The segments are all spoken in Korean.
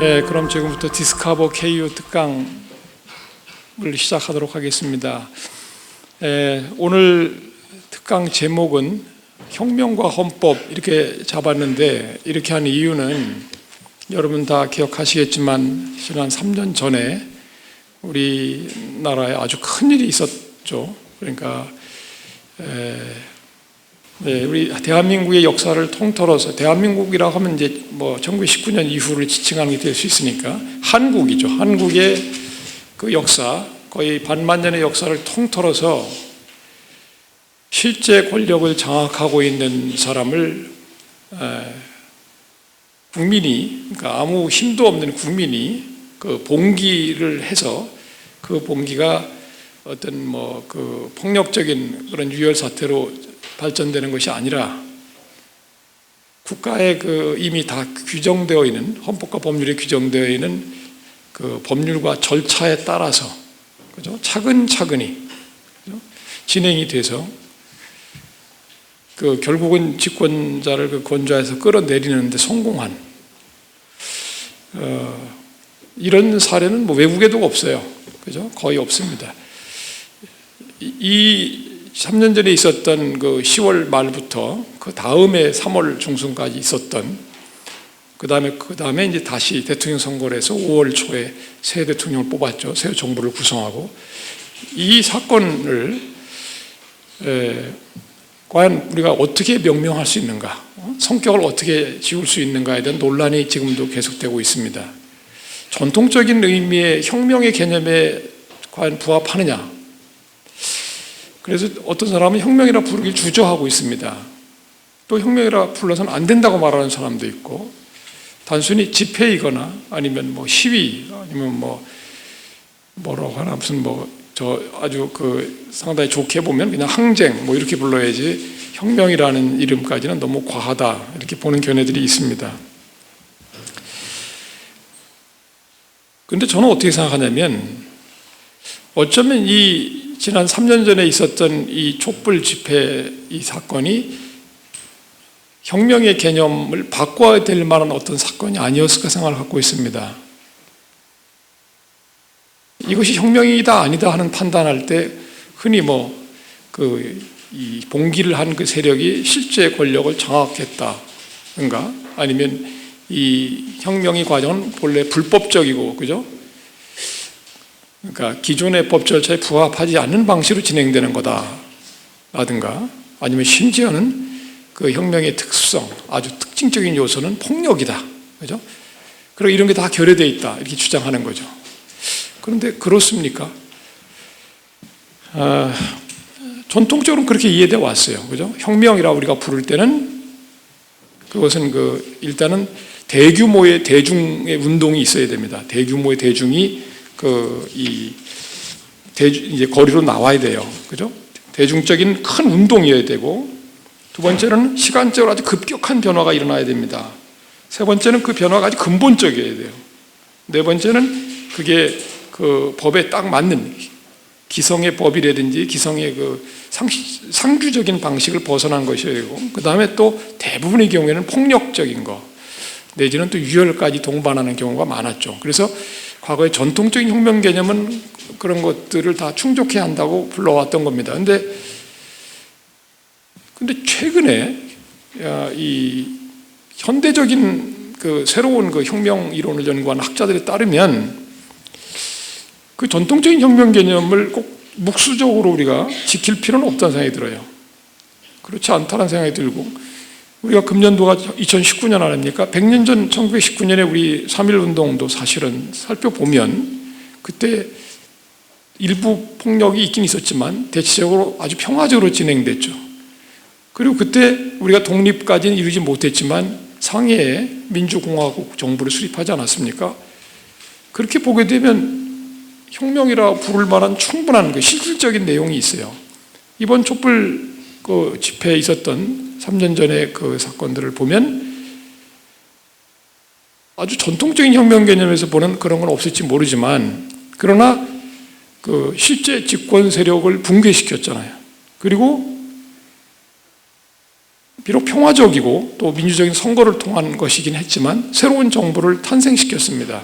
그럼 지금부터 디스커버 KU 특강을 시작하도록 하겠습니다. 오늘 특강 제목은 혁명과 헌법 이렇게 잡았는데, 이렇게 한 이유는 여러분 다 기억하시겠지만 지난 3년 전에 우리나라에 아주 큰 일이 있었죠. 그러니까 우리 대한민국의 역사를 통틀어서, 대한민국이라고 하면 이제 뭐 1919년 이후를 지칭하는 게 될 수 있으니까 한국이죠. 한국의 그 역사, 거의 반만년의 역사를 통틀어서 실제 권력을 장악하고 있는 사람을 국민이, 그러니까 아무 힘도 없는 국민이 그 봉기를 해서, 그 봉기가 어떤 뭐 그 폭력적인 그런 유혈 사태로 발전되는 것이 아니라 국가에 그 이미 다 규정되어 있는, 헌법과 법률에 규정되어 있는 그 법률과 절차에 따라서, 그죠? 차근차근히, 그죠? 진행이 돼서 그 결국은 집권자를 그 권좌에서 끌어내리는데 성공한 이런 사례는 뭐 외국에도 없어요. 그죠? 거의 없습니다. 이 3년 전에 있었던 그 10월 말부터 그 다음에 3월 중순까지 있었던, 그 다음에 이제 다시 대통령 선거를 해서 5월 초에 새 대통령을 뽑았죠. 새 정부를 구성하고. 이 사건을 과연 우리가 어떻게 명명할 수 있는가, 성격을 어떻게 지울 수 있는가에 대한 논란이 지금도 계속되고 있습니다. 전통적인 의미의 혁명의 개념에 과연 부합하느냐. 그래서 어떤 사람은 혁명이라 부르기 주저하고 있습니다. 또 혁명이라 불러서는 안 된다고 말하는 사람도 있고, 단순히 집회이거나 아니면 뭐 시위, 아니면 뭐라고 하나, 무슨 저 아주 그 상당히 좋게 보면 그냥 항쟁 뭐 이렇게 불러야지, 혁명이라는 이름까지는 너무 과하다, 이렇게 보는 견해들이 있습니다. 그런데 저는 어떻게 생각하냐면, 어쩌면 이 지난 3년 전에 있었던 이 촛불 집회 이 사건이 혁명의 개념을 바꿔야 될 만한 어떤 사건이 아니었을까 생각을 갖고 있습니다. 이것이 혁명이다 아니다 하는 판단할 때 흔히 이 봉기를 한 그 세력이 실제 권력을 장악했다든가, 아니면 이 혁명의 과정은 본래 불법적이고, 그죠? 그러니까 기존의 법 절차에 부합하지 않는 방식으로 진행되는 거다라든가, 아니면 심지어는 그 혁명의 특수성, 아주 특징적인 요소는 폭력이다, 그죠? 그리고 이런 게 다 결여되어 있다, 이렇게 주장하는 거죠. 그런데 그렇습니까? 전통적으로는 그렇게 이해되어 왔어요, 그죠? 혁명이라고 우리가 부를 때는 그것은 일단은 대규모의 대중의 운동이 있어야 됩니다. 대규모의 대중이 이제 거리로 나와야 돼요. 그죠? 대중적인 큰 운동이어야 되고, 두 번째는 시간적으로 아주 급격한 변화가 일어나야 됩니다. 세 번째는 그 변화가 아주 근본적이어야 돼요. 네 번째는 그게 그 법에 딱 맞는 기성의 법이라든지 기성의 그 상주적인 방식을 벗어난 것이어야 되고, 그 다음에 또 대부분의 경우에는 폭력적인 거, 내지는 또 유혈까지 동반하는 경우가 많았죠. 그래서 과거의 전통적인 혁명 개념은 그런 것들을 다 충족해야 한다고 불러왔던 겁니다. 근데 최근에 이 현대적인 그 새로운 그 혁명 이론을 연구하는 학자들에 따르면 그 전통적인 혁명 개념을 꼭 묵수적으로 우리가 지킬 필요는 없다는 생각이 들어요. 그렇지 않다는 생각이 들고, 우리가 금년도가 2019년 아닙니까? 100년 전 1919년에 우리 3.1운동도 사실은 살펴보면 그때 일부 폭력이 있긴 있었지만 대체적으로 아주 평화적으로 진행됐죠. 그리고 그때 우리가 독립까지는 이루지 못했지만 상해에 민주공화국 정부를 수립하지 않았습니까? 그렇게 보게 되면 혁명이라 부를 만한 충분한 그 실질적인 내용이 있어요. 이번 촛불 그 집회에 있었던 3년 전에 그 사건들을 보면 아주 전통적인 혁명 개념에서 보는 그런 건 없을지 모르지만, 그러나 그 실제 집권 세력을 붕괴시켰잖아요. 그리고 비록 평화적이고 또 민주적인 선거를 통한 것이긴 했지만 새로운 정부를 탄생시켰습니다.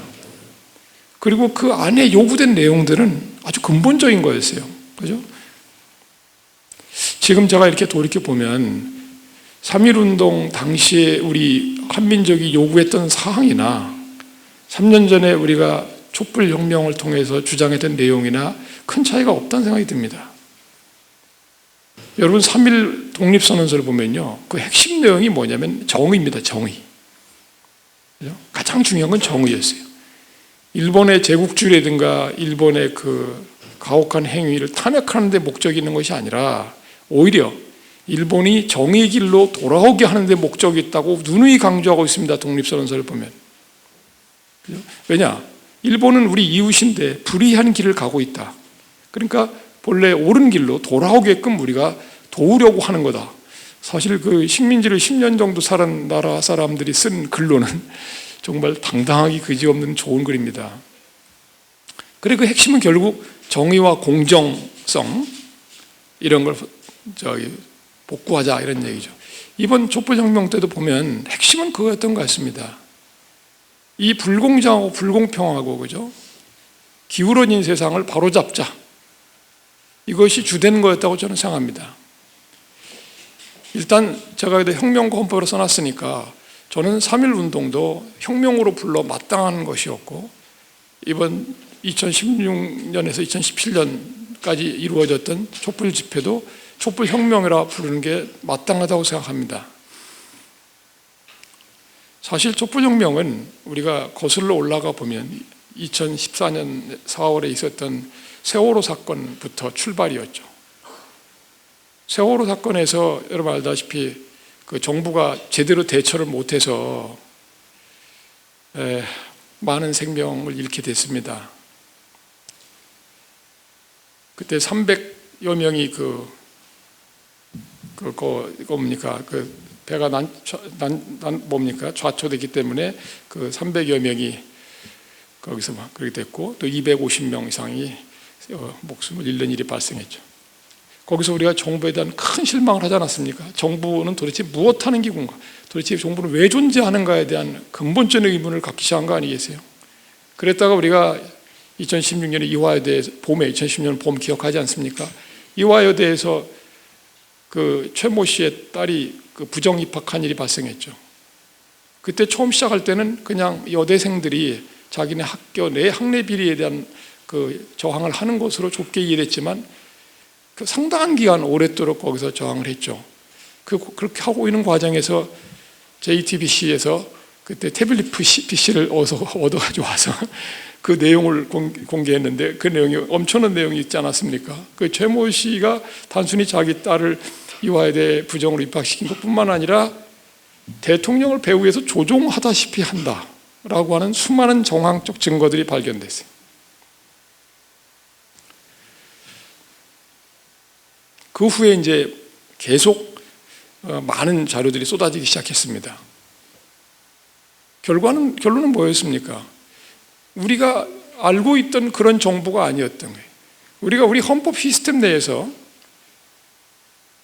그리고 그 안에 요구된 내용들은 아주 근본적인 거였어요. 그죠? 지금 제가 이렇게 돌이켜 보면 3.1운동 당시에 우리 한민족이 요구했던 사항이나 3년 전에 우리가 촛불혁명을 통해서 주장했던 내용이나 큰 차이가 없다는 생각이 듭니다. 여러분 3.1 독립선언서를 보면요, 그 핵심 내용이 뭐냐면 정의입니다. 정의. 가장 중요한 건 정의였어요. 일본의 제국주의라든가 일본의 그 가혹한 행위를 탄핵하는 데 목적이 있는 것이 아니라 오히려 일본이 정의의 길로 돌아오게 하는 데 목적이 있다고 누누이 강조하고 있습니다. 독립선언서를 보면. 왜냐? 일본은 우리 이웃인데 불의한 길을 가고 있다. 그러니까 본래 옳은 길로 돌아오게끔 우리가 도우려고 하는 거다. 사실 그 식민지를 10년 정도 살은 나라 사람들이 쓴 글로는 정말 당당하기 그지없는 좋은 글입니다. 그리고 그 핵심은 결국 정의와 공정성 이런 걸 복구하자 이런 얘기죠. 이번 촛불혁명 때도 보면 핵심은 그거였던 것 같습니다. 이 불공정하고 불공평하고 그죠? 기울어진 세상을 바로잡자. 이것이 주된 거였다고 저는 생각합니다. 일단 제가 혁명과 헌법으로 써놨으니까 저는 3.1운동도 혁명으로 불러 마땅한 것이었고 이번 2016년에서 2017년까지 이루어졌던 촛불 집회도 촛불혁명이라 부르는 게 마땅하다고 생각합니다. 사실 촛불혁명은 우리가 거슬러 올라가 보면 2014년 4월에 있었던 세월호 사건부터 출발이었죠. 세월호 사건에서 여러분 알다시피 그 정부가 제대로 대처를 못해서 많은 생명을 잃게 됐습니다. 그때 300여 명이 배가 뭡니까? 좌초됐기 때문에 그 300여 명이 거기서 막 그렇게 됐고 또 250명 이상이 목숨을 잃는 일이 발생했죠. 거기서 우리가 정부에 대한 큰 실망을 하지 않았습니까? 정부는 도대체 무엇하는 기구인가? 도대체 정부는 왜 존재하는가에 대한 근본적인 의문을 갖기 시작한 거 아니겠어요? 그랬다가 우리가 2016년에 이화여대 봄에 2010년 봄 기억하지 않습니까? 이화여대에서 그 최모 씨의 딸이 그 부정 입학한 일이 발생했죠. 그때 처음 시작할 때는 그냥 여대생들이 자기네 학교 내 학내 비리에 대한 그 저항을 하는 것으로 좁게 이해했지만 그 상당한 기간 오랫도록 거기서 저항을 했죠. 그렇게 하고 있는 과정에서 JTBC에서 그때 태블릿 PC를 얻어가지고 와서 그 내용을 공개했는데 그 내용이 엄청난 내용이 있지 않았습니까? 그 최모 씨가 단순히 자기 딸을 이화여대 부정으로 입학시킨 것뿐만 아니라 대통령을 배후에서 조종하다시피 한다라고 하는 수많은 정황적 증거들이 발견됐어요. 그 후에 이제 계속 많은 자료들이 쏟아지기 시작했습니다. 결론은 뭐였습니까? 우리가 알고 있던 그런 정부가 아니었던 거예요. 우리가 우리 헌법 시스템 내에서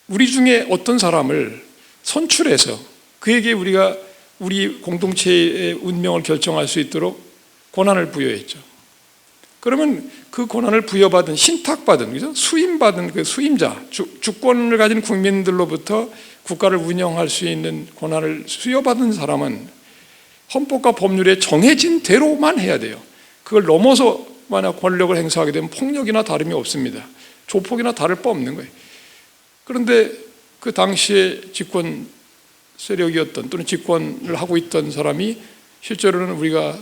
우리 중에 어떤 사람을 선출해서 그에게 우리가 우리 공동체의 운명을 결정할 수 있도록 권한을 부여했죠. 그러면 그 권한을 부여받은 신탁받은 그죠? 수임받은 그 수임자 주권을 가진 국민들로부터 국가를 운영할 수 있는 권한을 수여받은 사람은 헌법과 법률에 정해진 대로만 해야 돼요. 그걸 넘어서 만약 권력을 행사하게 되면 폭력이나 다름이 없습니다. 조폭이나 다를 바 없는 거예요. 그런데 그 당시에 집권 세력이었던 또는 집권을 하고 있던 사람이 실제로는 우리가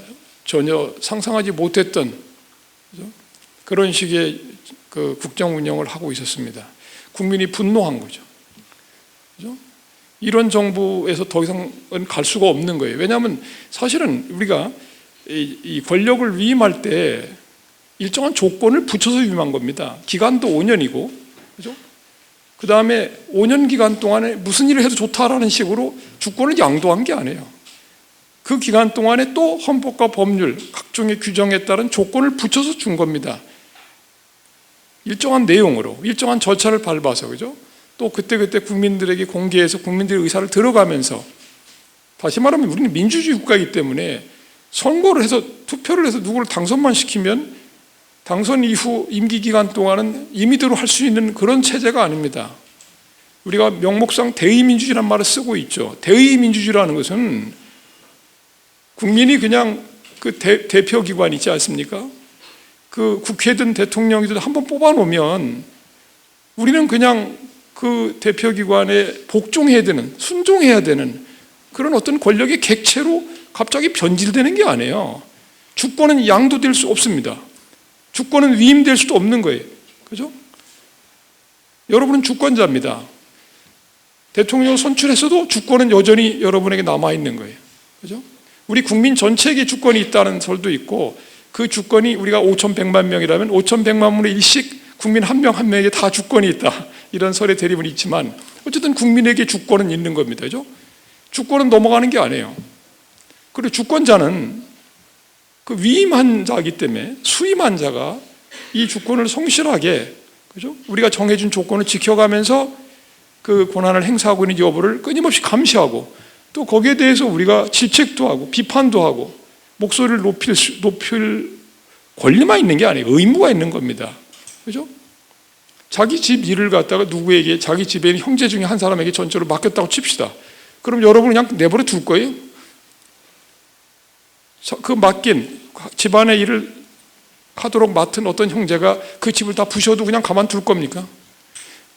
전혀 상상하지 못했던 그런 식의 그 국정 운영을 하고 있었습니다. 국민이 분노한 거죠. 그죠? 이런 정부에서 더 이상은 갈 수가 없는 거예요. 왜냐하면 사실은 우리가 이 권력을 위임할 때 일정한 조건을 붙여서 위임한 겁니다. 기간도 5년이고, 그죠? 그 다음에 5년 기간 동안에 무슨 일을 해도 좋다라는 식으로 주권을 양도한 게 아니에요. 그 기간 동안에 또 헌법과 법률, 각종의 규정에 따른 조건을 붙여서 준 겁니다. 일정한 내용으로, 일정한 절차를 밟아서, 그죠? 또 그때그때 국민들에게 공개해서 국민들의 의사를 들어가면서, 다시 말하면 우리는 민주주의 국가이기 때문에 선거를 해서 투표를 해서 누구를 당선만 시키면 당선 이후 임기 기간 동안은 임의대로 할 수 있는 그런 체제가 아닙니다. 우리가 명목상 대의민주주의라는 말을 쓰고 있죠. 대의민주주의라는 것은 국민이 그냥 그 대표기관 있지 않습니까? 그 국회든 대통령이든 한번 뽑아놓으면 우리는 그냥 그 대표기관에 복종해야 되는, 순종해야 되는 그런 어떤 권력의 객체로 갑자기 변질되는 게 아니에요. 주권은 양도될 수 없습니다. 주권은 위임될 수도 없는 거예요. 그죠? 여러분은 주권자입니다. 대통령을 선출했어도 주권은 여전히 여러분에게 남아있는 거예요. 그죠? 우리 국민 전체에게 주권이 있다는 설도 있고, 그 주권이 우리가 5,100만 명이라면 5,100만 분의 1씩 국민 한 명 한 명에게 다 주권이 있다, 이런 설의 대립은 있지만 어쨌든 국민에게 주권은 있는 겁니다. 그죠? 주권은 넘어가는 게 아니에요. 그리고 주권자는 그 위임한 자이기 때문에 수임한 자가 이 주권을 성실하게, 그죠? 우리가 정해준 조건을 지켜가면서 그 권한을 행사하고 있는 여부를 끊임없이 감시하고, 또 거기에 대해서 우리가 질책도 하고 비판도 하고 목소리를 높일 권리만 있는 게 아니에요. 의무가 있는 겁니다. 그죠? 자기 집 일을 갖다가 누구에게, 자기 집에 있는 형제 중에 한 사람에게 전적으로 맡겼다고 칩시다. 그럼 여러분은 그냥 내버려 둘 거예요? 그 맡긴 집안의 일을 하도록 맡은 어떤 형제가 그 집을 다 부셔도 그냥 가만 둘 겁니까?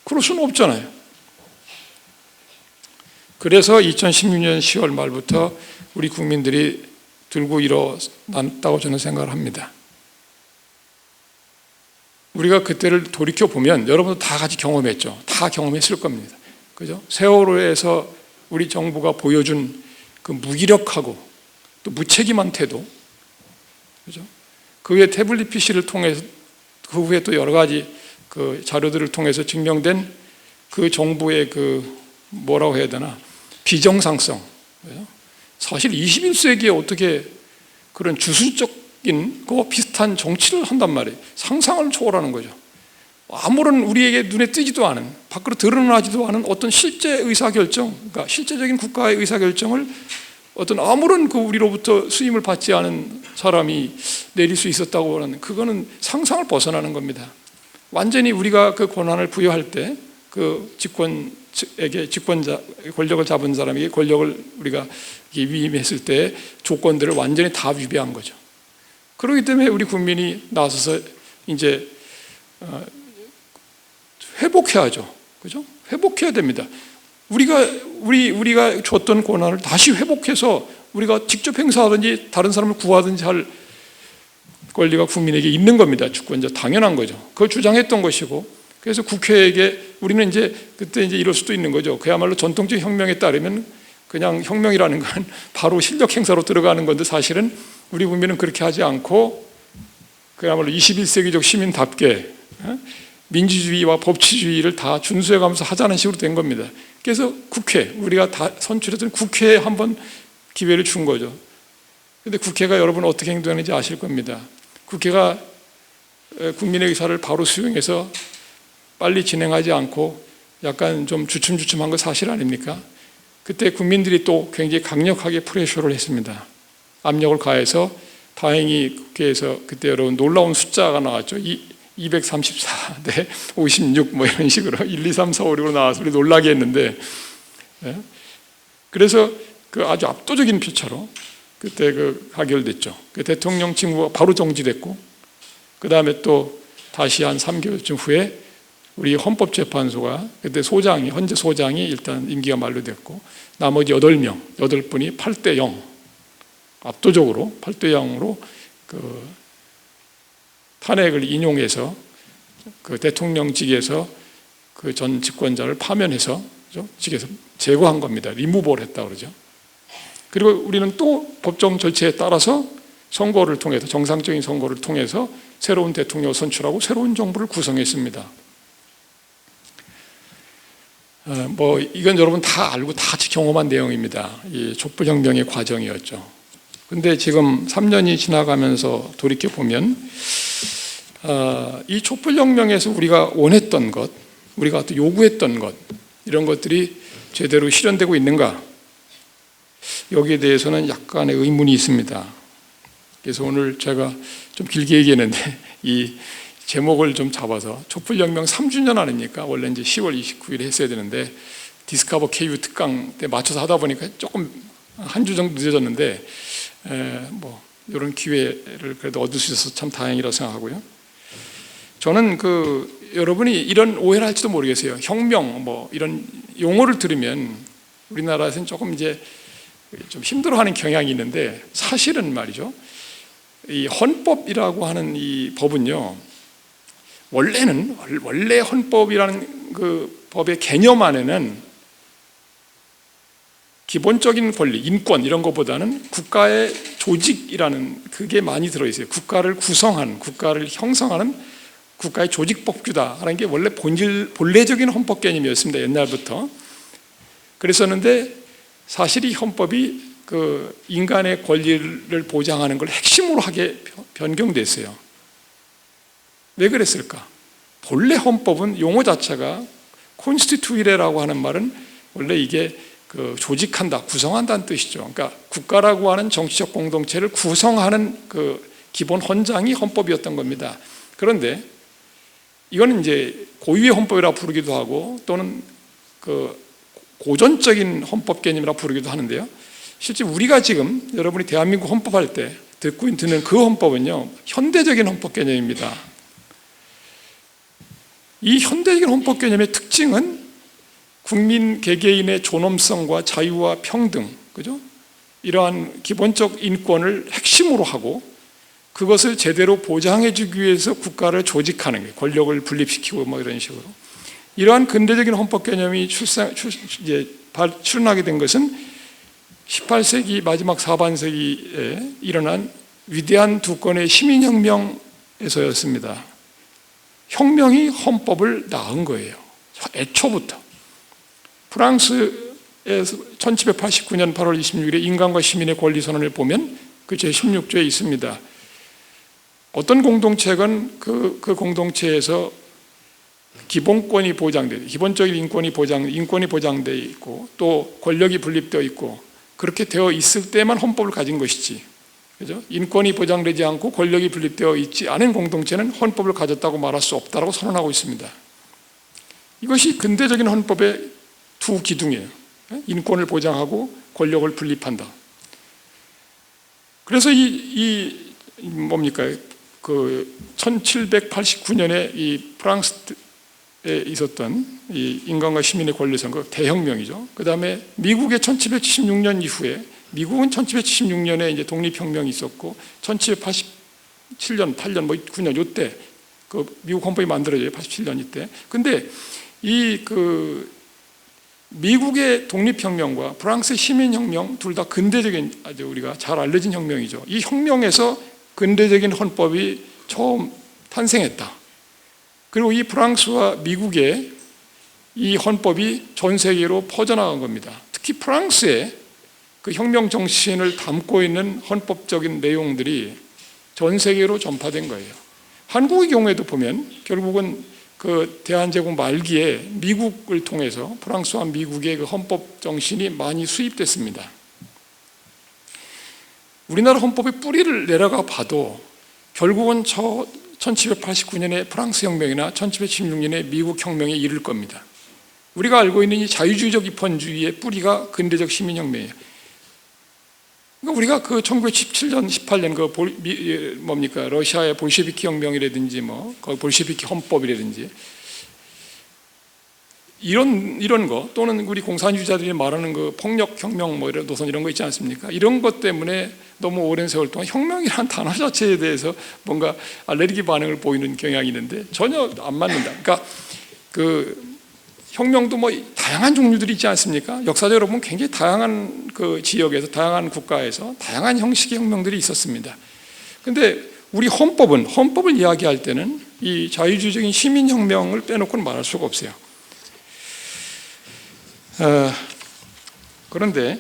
그럴 수는 없잖아요. 그래서 2016년 10월 말부터 우리 국민들이 들고 일어났다고 저는 생각을 합니다. 우리가 그때를 돌이켜보면 여러분도 다 같이 경험했죠. 다 경험했을 겁니다. 그죠? 세월호에서 우리 정부가 보여준 그 무기력하고 또 무책임한 태도, 그죠? 그 후에 태블릿 PC를 통해서, 그 후에 또 여러 가지 그 자료들을 통해서 증명된 그 정부의 그 뭐라고 해야 되나, 비정상성. 그죠? 사실 21세기에 어떻게 그런 주술적인 거 비슷한 정치를 한단 말이에요. 상상을 초월하는 거죠. 아무런 우리에게 눈에 띄지도 않은, 밖으로 드러나지도 않은 어떤 실제 의사결정, 그러니까 실제적인 국가의 의사결정을 어떤 아무런 그 우리로부터 수임을 받지 않은 사람이 내릴 수 있었다고 하는, 그거는 상상을 벗어나는 겁니다. 완전히 우리가 그 권한을 부여할 때 그 집권에게, 집권자, 권력을 잡은 사람에게 권력을 우리가 위임했을 때 조건들을 완전히 다 위배한 거죠. 그렇기 때문에 우리 국민이 나서서 이제 회복해야죠. 그죠? 회복해야 됩니다. 우리가 줬던 권한을 다시 회복해서 우리가 직접 행사하든지 다른 사람을 구하든지 할 권리가 국민에게 있는 겁니다. 주권자, 당연한 거죠. 그걸 주장했던 것이고, 그래서 국회에게 우리는 이제 그때 이제 이럴 수도 있는 거죠. 그야말로 전통적 혁명에 따르면 그냥 혁명이라는 건 바로 실력 행사로 들어가는 건데, 사실은 우리 국민은 그렇게 하지 않고 그야말로 21세기적 시민답게 민주주의와 법치주의를 다 준수해가면서 하자는 식으로 된 겁니다. 그래서 국회, 우리가 다 선출했던 국회에 한번 기회를 준 거죠. 그런데 국회가 여러분 어떻게 행동하는지 아실 겁니다. 국회가 국민의 의사를 바로 수용해서 빨리 진행하지 않고 약간 좀 주춤주춤한 거 사실 아닙니까? 그때 국민들이 또 굉장히 강력하게 프레셔를 했습니다. 압력을 가해서 다행히 국회에서 그때 여러분 놀라운 숫자가 나왔죠. 234 대 56 뭐 이런 식으로 1, 2, 3, 4, 5, 6으로 나와서 우리 놀라게 했는데, 그래서 그 아주 압도적인 표차로 그때 그 가결됐죠. 그 대통령 직무가 바로 정지됐고, 그 다음에 또 다시 한 3개월쯤 후에 우리 헌법재판소가 그때 소장이, 헌재 소장이 일단 임기가 만료됐고, 나머지 8분이 8대 0, 압도적으로 8대 0으로 그 탄핵을 인용해서 그 대통령직에서 그 전 집권자를 파면해서, 그렇죠? 직에서 제거한 겁니다. 리무벌 했다 그러죠. 그리고 우리는 또 법정 절차에 따라서 선거를 통해서, 정상적인 선거를 통해서 새로운 대통령을 선출하고 새로운 정부를 구성했습니다. 뭐 이건 여러분 다 알고 다 같이 경험한 내용입니다. 이 촛불혁명의 과정이었죠. 근데 지금 3년이 지나가면서 돌이켜 보면 이 촛불혁명에서 우리가 원했던 것, 우리가 또 요구했던 것, 이런 것들이 제대로 실현되고 있는가? 여기에 대해서는 약간의 의문이 있습니다. 그래서 오늘 제가 좀 길게 얘기했는데 이 제목을 좀 잡아서 촛불혁명 3주년 아닙니까? 원래 이제 10월 29일에 했어야 되는데 디스커버 KU 특강 때 맞춰서 하다 보니까 조금 한 주 정도 늦어졌는데 뭐 이런 기회를 그래도 얻을 수 있어서 참 다행이라고 생각하고요. 저는 여러분이 이런 오해를 할지도 모르겠어요. 혁명 뭐 이런 용어를 들으면 우리나라에서는 조금 이제 좀 힘들어하는 경향이 있는데, 사실은 말이죠, 이 헌법이라고 하는 이 법은요, 원래 헌법이라는 그 법의 개념 안에는 기본적인 권리, 인권 이런 것보다는 국가의 조직이라는 그게 많이 들어있어요. 국가를 구성하는, 국가를 형성하는 국가의 조직법규다라는 게 원래 본래적인 헌법 개념이었습니다. 옛날부터. 그랬었는데 사실 이 헌법이 그 인간의 권리를 보장하는 걸 핵심으로 하게 변경됐어요. 왜 그랬을까? 본래 헌법은 용어 자체가 constituire라고 하는 말은 원래 이게 조직한다, 구성한다는 뜻이죠. 그러니까 국가라고 하는 정치적 공동체를 구성하는 그 기본 헌장이 헌법이었던 겁니다. 그런데 이거는 이제 고유의 헌법이라고 부르기도 하고 또는 그 고전적인 헌법 개념이라고 부르기도 하는데요. 실제 우리가 지금 여러분이 대한민국 헌법할 때 듣는 그 헌법은요, 현대적인 헌법 개념입니다. 이 현대적인 헌법 개념의 특징은 국민 개개인의 존엄성과 자유와 평등, 그죠? 이러한 기본적 인권을 핵심으로 하고 그것을 제대로 보장해주기 위해서 국가를 조직하는 게, 권력을 분립시키고 뭐 이런 식으로, 이러한 근대적인 헌법 개념이 출현하게 된 것은 18세기 마지막 하반세기에 일어난 위대한 두 건의 시민혁명에서였습니다. 혁명이 헌법을 낳은 거예요. 애초부터. 프랑스에서 1789년 8월 26일에 인간과 시민의 권리 선언을 보면 그 제16조에 있습니다. 어떤 공동체건 그 공동체에서 기본권이 보장되어, 기본적인 인권이 보장되어 있고 또 권력이 분립되어 있고 그렇게 되어 있을 때만 헌법을 가진 것이지, 그죠? 인권이 보장되지 않고 권력이 분립되어 있지 않은 공동체는 헌법을 가졌다고 말할 수 없다고 선언하고 있습니다. 이것이 근대적인 헌법의 두 기둥이에요. 인권을 보장하고 권력을 분립한다. 그래서 뭡니까? 그 1789년에 이 프랑스에 있었던 이 인간과 시민의 권리 선거 대혁명이죠. 그 다음에 미국의 1776년 이후에, 미국은 1776년에 이제 독립혁명이 있었고 1787년, 8년, 뭐 9년 요때 그 미국 헌법이 만들어져요. 87년 이때. 근데 미국의 독립혁명과 프랑스의 시민혁명 둘 다 근대적인, 아주 우리가 잘 알려진 혁명이죠. 이 혁명에서 근대적인 헌법이 처음 탄생했다. 그리고 이 프랑스와 미국의 이 헌법이 전 세계로 퍼져나간 겁니다. 특히 프랑스의 그 혁명 정신을 담고 있는 헌법적인 내용들이 전 세계로 전파된 거예요. 한국의 경우에도 보면 결국은 그 대한제국 말기에 미국을 통해서 프랑스와 미국의 그 헌법 정신이 많이 수입됐습니다. 우리나라 헌법의 뿌리를 내려가 봐도 결국은 1789년의 프랑스 혁명이나 1776년의 미국 혁명에 이를 겁니다. 우리가 알고 있는 이 자유주의적 입헌주의의 뿌리가 근대적 시민혁명이에요. 그러니까 우리가 그 1917년, 18년 뭡니까? 러시아의 볼셰비키 혁명이라든지 볼셰비키 헌법이라든지 이런 거, 또는 우리 공산주의자들이 말하는 그 폭력혁명 뭐 이런 노선 이런 거 있지 않습니까? 이런 것 때문에 너무 오랜 세월 동안 혁명이라는 단어 자체에 대해서 뭔가 알레르기 반응을 보이는 경향이 있는데 전혀 안 맞는다. 그러니까 그 혁명도 뭐 다양한 종류들이 있지 않습니까? 역사적으로 보면 굉장히 다양한 그 지역에서, 다양한 국가에서 다양한 형식의 혁명들이 있었습니다. 근데 우리 헌법을 이야기할 때는 이 자유주의적인 시민혁명을 빼놓고는 말할 수가 없어요. 그런데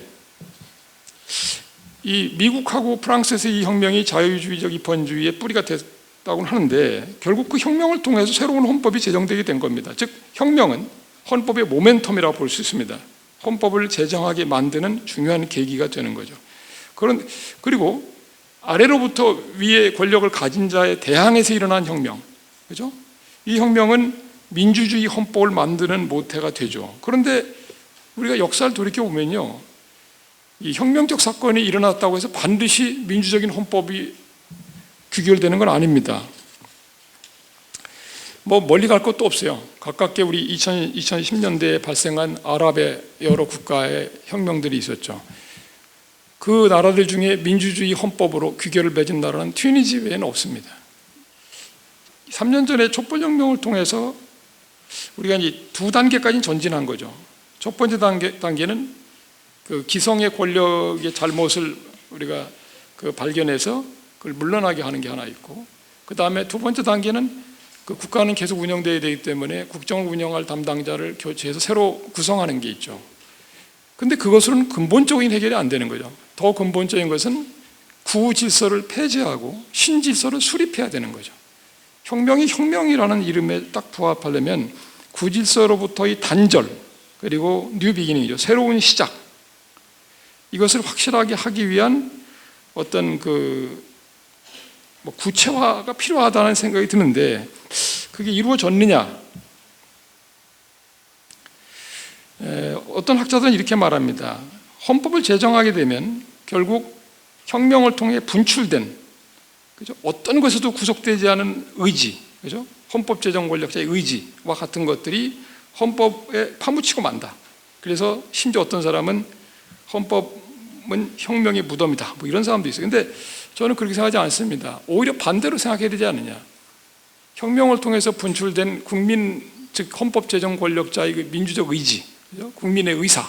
이 미국하고 프랑스에서 이 혁명이 자유주의적 입헌주의의 뿌리가 되었다고 하는데 결국 그 혁명을 통해서 새로운 헌법이 제정되게 된 겁니다. 즉 혁명은 헌법의 모멘텀이라고 볼 수 있습니다. 헌법을 제정하게 만드는 중요한 계기가 되는 거죠. 그리고 아래로부터 위에 권력을 가진 자에 대항해서 일어난 혁명, 그죠? 이 혁명은 민주주의 헌법을 만드는 모태가 되죠. 그런데 우리가 역사를 돌이켜 보면요, 이 혁명적 사건이 일어났다고 해서 반드시 민주적인 헌법이 규결되는 건 아닙니다. 뭐 멀리 갈 것도 없어요. 가깝게 우리 2010년대에 발생한 아랍의 여러 국가의 혁명들이 있었죠. 그 나라들 중에 민주주의 헌법으로 규결을 맺은 나라는 튀니지 외에는 없습니다. 3년 전에 촛불혁명을 통해서 우리가 이제 두 단계까지 전진한 거죠. 첫 번째 단계는 그 기성의 권력의 잘못을 우리가 발견해서 그걸 물러나게 하는 게 하나 있고, 그 다음에 두 번째 단계는 그 국가는 계속 운영되어야 되기 때문에 국정을 운영할 담당자를 교체해서 새로 구성하는 게 있죠. 근데 그것은 근본적인 해결이 안 되는 거죠. 더 근본적인 것은 구질서를 폐지하고 신질서를 수립해야 되는 거죠. 혁명이 혁명이라는 이름에 딱 부합하려면 구질서로부터의 단절, 그리고 뉴 비기닝이죠. 새로운 시작. 이것을 확실하게 하기 위한 어떤 구체화가 필요하다는 생각이 드는데 그게 이루어졌느냐? 어떤 학자들은 이렇게 말합니다. 헌법을 제정하게 되면 결국 혁명을 통해 분출된, 그죠? 어떤 것에도 구속되지 않은 의지, 그죠? 헌법 제정 권력자의 의지와 같은 것들이 헌법에 파묻히고 만다. 그래서 심지어 어떤 사람은 헌법은 혁명의 무덤이다, 뭐 이런 사람도 있어요. 근데 저는 그렇게 생각하지 않습니다. 오히려 반대로 생각해야 되지 않느냐. 혁명을 통해서 분출된 국민, 즉 헌법 제정 권력자의 그 민주적 의지, 그죠? 국민의 의사,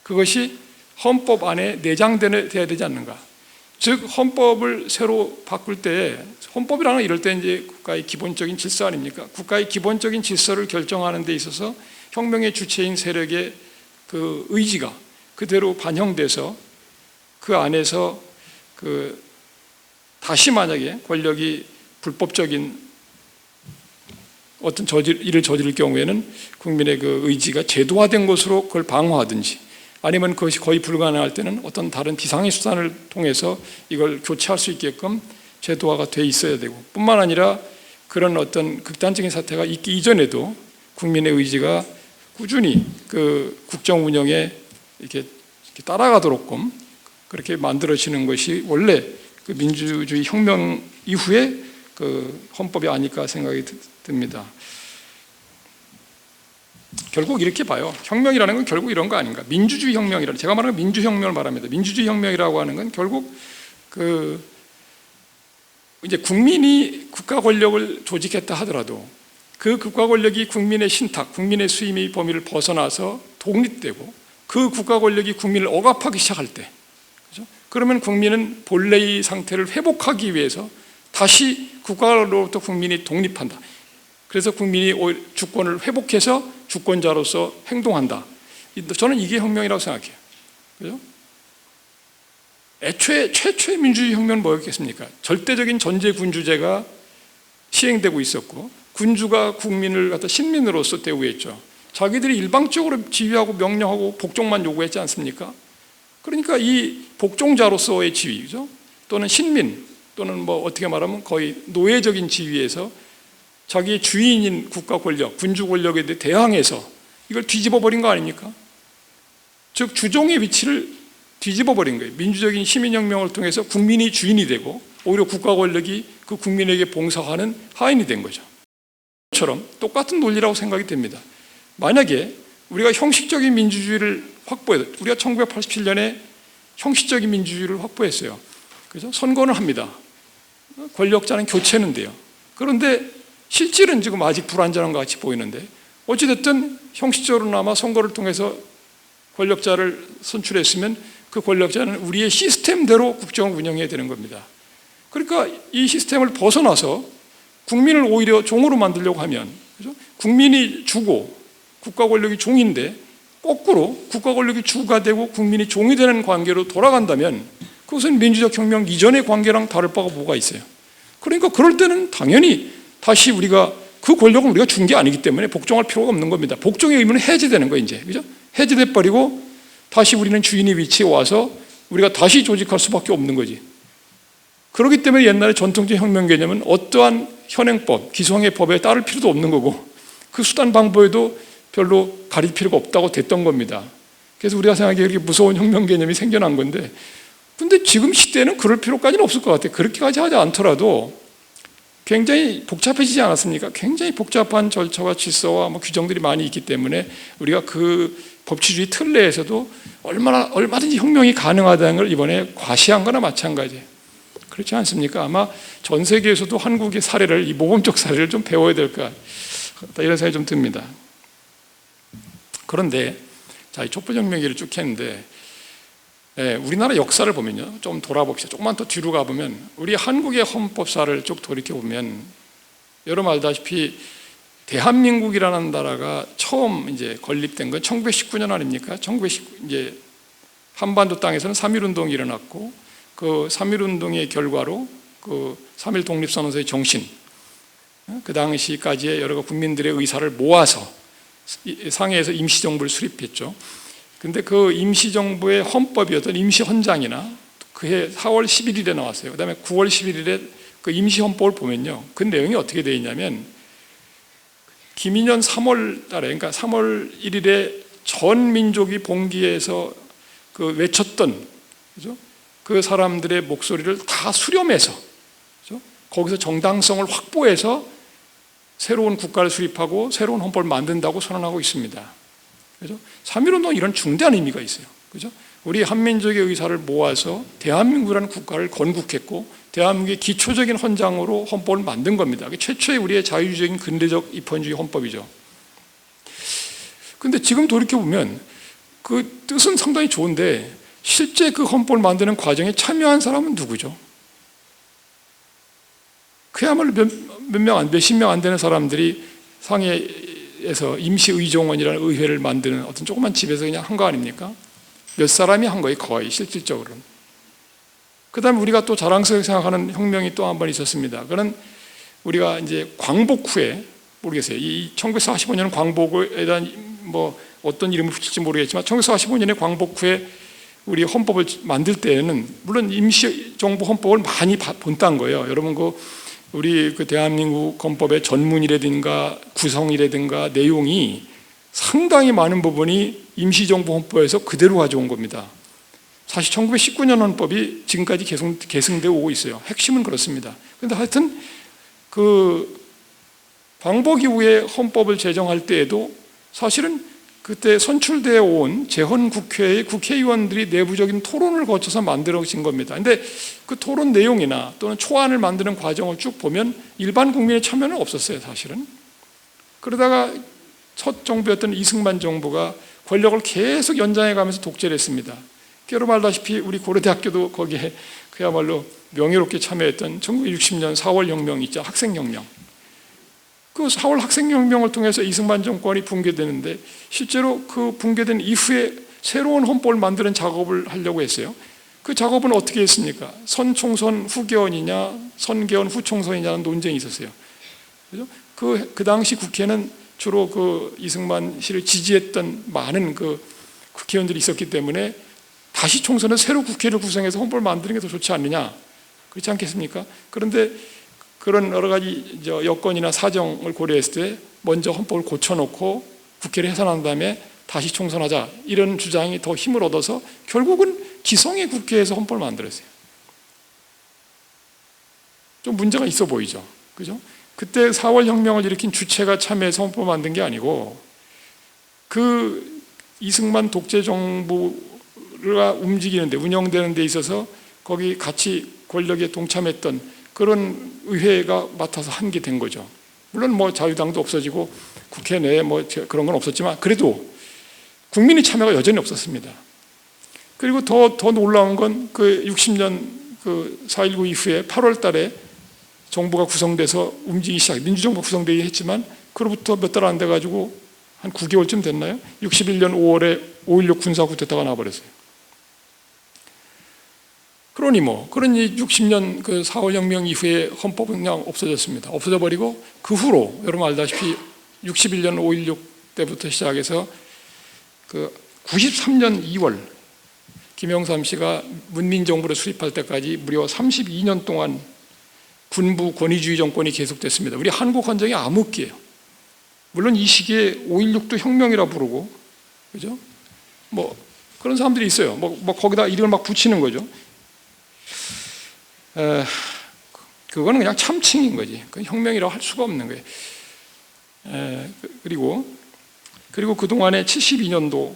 그것이 헌법 안에 내장되어야 되지 않는가. 즉 헌법을 새로 바꿀 때, 헌법이라는 건 이럴 때 이제 국가의 기본적인 질서 아닙니까? 국가의 기본적인 질서를 결정하는 데 있어서 혁명의 주체인 세력의 그 의지가 그대로 반영돼서 그 안에서 다시 만약에 권력이 불법적인 어떤 일을 저지를 경우에는 국민의 그 의지가 제도화된 것으로 그걸 방어하든지, 아니면 그것이 거의 불가능할 때는 어떤 다른 비상의 수단을 통해서 이걸 교체할 수 있게끔 제도화가 돼 있어야 되고, 뿐만 아니라 그런 어떤 극단적인 사태가 있기 이전에도 국민의 의지가 꾸준히 그 국정 운영에 이렇게 따라가도록끔 그렇게 만들어지는 것이 원래 그 민주주의 혁명 이후에 그 헌법이 아닐까 생각이 듭니다. 결국 이렇게 봐요. 혁명이라는 건 결국 이런 거 아닌가. 민주주의 혁명이라는, 제가 말하는 민주혁명을 말합니다. 민주주의 혁명이라고 하는 건 결국 이제 국민이 국가 권력을 조직했다 하더라도 그 국가 권력이 국민의 신탁, 국민의 수임의 범위를 벗어나서 독립되고 그 국가 권력이 국민을 억압하기 시작할 때, 그렇죠? 그러면 국민은 본래의 상태를 회복하기 위해서 다시 국가로부터 국민이 독립한다. 그래서 국민이 주권을 회복해서 주권자로서 행동한다. 저는 이게 혁명이라고 생각해요. 그죠? 애초에 최초의 민주주의 혁명은 뭐였겠습니까? 절대적인 전제군주제가 시행되고 있었고, 군주가 국민을 갖다 신민으로서 대우했죠. 자기들이 일방적으로 지휘하고 명령하고 복종만 요구했지 않습니까? 그러니까 이 복종자로서의 지위죠, 또는 신민, 또는 뭐 어떻게 말하면 거의 노예적인 지위에서 자기의 주인인 국가 권력, 군주 권력에 대항해서 이걸 뒤집어 버린 거 아닙니까? 즉 주종의 위치를 뒤집어 버린 거예요. 민주적인 시민혁명을 통해서 국민이 주인이 되고 오히려 국가 권력이 그 국민에게 봉사하는 하인이 된 거죠. 처럼 똑같은 논리라고 생각이 됩니다. 만약에 우리가 형식적인 민주주의를 확보해서, 우리가 1987년에 형식적인 민주주의를 확보했어요. 그죠? 선거는 합니다. 권력자는 교체는 돼요. 그런데 실질은 지금 아직 불완전한 것 같이 보이는데, 어찌됐든 형식적으로나마 선거를 통해서 권력자를 선출했으면 그 권력자는 우리의 시스템대로 국정을 운영해야 되는 겁니다. 그러니까 이 시스템을 벗어나서 국민을 오히려 종으로 만들려고 하면, 그죠? 국민이 주고 국가 권력이 종인데 거꾸로 국가 권력이 주가 되고 국민이 종이 되는 관계로 돌아간다면 그것은 민주적 혁명 이전의 관계랑 다를 바가 뭐가 있어요? 그러니까 그럴 때는 당연히 다시 우리가 그 권력을 우리가 준 게 아니기 때문에 복종할 필요가 없는 겁니다. 복종의 의무는 해제되는 거예요, 이제. 그죠? 해제돼 버리고 다시 우리는 주인의 위치에 와서 우리가 다시 조직할 수밖에 없는 거지. 그렇기 때문에 옛날에 전통적인 혁명 개념은 어떠한 현행법, 기성의 법에 따를 필요도 없는 거고 그 수단 방법에도 별로 가릴 필요가 없다고 됐던 겁니다. 그래서 우리가 생각하기에 이렇게 무서운 혁명 개념이 생겨난 건데, 근데 지금 시대에는 그럴 필요까지는 없을 것 같아요. 그렇게까지 하지 않더라도 굉장히 복잡해지지 않았습니까? 굉장히 복잡한 절차와 질서와 규정들이 많이 있기 때문에 우리가 그 법치주의 틀 내에서도 얼마든지 혁명이 가능하다는 걸 이번에 과시한 거나 마찬가지예요. 그렇지 않습니까? 아마 전 세계에서도 한국의 사례를, 이 모범적 사례를 좀 배워야 될까, 이런 생각이 좀 듭니다. 그런데 자, 이 촛불혁명 얘기를 쭉 했는데, 우리나라 역사를 보면요, 좀 돌아봅시다. 조금만 더 뒤로 가보면 우리 한국의 헌법사를 쭉 돌이켜보면 여러분 알다시피 대한민국이라는 나라가 처음 이제 건립된 건 1919년 아닙니까? 1919 이제 한반도 땅에서는 3.1운동이 일어났고 그 3.1운동의 결과로 그 3.1 독립선언서의 정신, 그 당시까지의 여러 국민들의 의사를 모아서 상해에서 임시정부를 수립했죠. 근데 그 임시정부의 헌법이었던 임시헌장이나 그해 4월 11일에 나왔어요. 그 다음에 9월 11일에 그 임시헌법을 보면요, 그 내용이 어떻게 되어 있냐면 김인년 3월 달에, 그러니까 3월 1일에 전 민족이 봉기에서 그 외쳤던, 그죠? 그 사람들의 목소리를 다 수렴해서, 그죠? 거기서 정당성을 확보해서 새로운 국가를 수립하고 새로운 헌법을 만든다고 선언하고 있습니다. 그죠? 3.1운동 이런 중대한 의미가 있어요. 그죠? 우리 한민족의 의사를 모아서 대한민국이라는 국가를 건국했고 대한민국의 기초적인 헌장으로 헌법을 만든 겁니다. 최초의 우리의 자유주의적인 근대적 입헌주의 헌법이죠. 그런데 지금 돌이켜보면 그 뜻은 상당히 좋은데 실제 그 헌법을 만드는 과정에 참여한 사람은 누구죠? 그야말로 몇십 명 안 되는 사람들이 상해에서 임시의정원이라는 의회를 만드는 어떤 조그만 집에서 그냥 한 거 아닙니까? 몇 사람이 한 거예요, 거의 실질적으로는. 그 다음에 우리가 또 자랑스럽게 생각하는 혁명이 또 한 번 있었습니다. 그는 우리가 이제 광복 후에, 모르겠어요, 이 1945년 광복에 대한 뭐 어떤 이름을 붙일지 모르겠지만 1945년에 광복 후에 우리 헌법을 만들 때에는 물론 임시정부 헌법을 많이 본딴 거예요. 여러분 우리 그 대한민국 헌법의 전문이라든가 구성이라든가 내용이 상당히 많은 부분이 임시정부 헌법에서 그대로 가져온 겁니다. 사실 1919년 헌법이 지금까지 계승되어 오고 있어요. 핵심은 그렇습니다. 그런데 하여튼 그 광복 이후에 헌법을 제정할 때에도 사실은 그때 선출되어 온 재헌국회의 국회의원들이 내부적인 토론을 거쳐서 만들어진 겁니다. 그런데 그 토론 내용이나 또는 초안을 만드는 과정을 쭉 보면 일반 국민의 참여는 없었어요, 사실은. 그러다가 첫 정부였던 이승만 정부가 권력을 계속 연장해 가면서 독재를 했습니다. 여러분 알다시피 우리 고려대학교도 거기에 그야말로 명예롭게 참여했던 1960년 4월 혁명 있죠, 학생혁명. 그 4월 학생혁명을 통해서 이승만 정권이 붕괴되는데 실제로 그 붕괴된 이후에 새로운 헌법을 만드는 작업을 하려고 했어요. 그 작업은 어떻게 했습니까? 선총선 후개헌이냐 선개헌 후총선이냐는 논쟁이 있었어요. 그죠? 그 당시 국회는 주로 그 이승만 씨를 지지했던 많은 그 국회의원들이 있었기 때문에 다시 총선은 새로 국회를 구성해서 헌법을 만드는 게 더 좋지 않느냐, 그렇지 않겠습니까? 그런데 그런 여러 가지 여건이나 사정을 고려했을 때 먼저 헌법을 고쳐놓고 국회를 해산한 다음에 다시 총선하자, 이런 주장이 더 힘을 얻어서 결국은 기성의 국회에서 헌법을 만들었어요. 좀 문제가 있어 보이죠, 그죠? 그때 4월 혁명을 일으킨 주체가 참여해서 헌법을 만든 게 아니고 그 이승만 독재 정부가 움직이는데, 운영되는 데 있어서 거기 같이 권력에 동참했던 그런 의회가 맡아서 한 게 된 거죠. 물론 뭐 자유당도 없어지고 국회 내에 뭐 그런 건 없었지만 그래도 국민의 참여가 여전히 없었습니다. 그리고 더 놀라운 건 그 60년 그 4.19 이후에 8월 달에 정부가 구성돼서 움직이기 시작, 민주정부가 구성되긴 했지만 그로부터 몇 달 안 돼가지고 한 9개월쯤 됐나요? 61년 5월에 5.16 군사 쿠데타가 나와버렸어요. 그러니 60년 그 4월 혁명 이후에 헌법은 그냥 없어졌습니다. 없어져 버리고 그 후로 여러분 알다시피 61년 5.16 때부터 시작해서 그 93년 2월 김영삼 씨가 문민정부를 수립할 때까지 무려 32년 동안 군부 권위주의 정권이 계속됐습니다. 우리 한국 헌정의 암흑기예요. 물론 이 시기에 5.16도 혁명이라 부르고, 그죠? 그런 사람들이 있어요. 거기다 이름을 막 붙이는 거죠. 그거는 그냥 참칭인 거지. 그 혁명이라고 할 수가 없는 거예요. 그리고 그동안에 72년도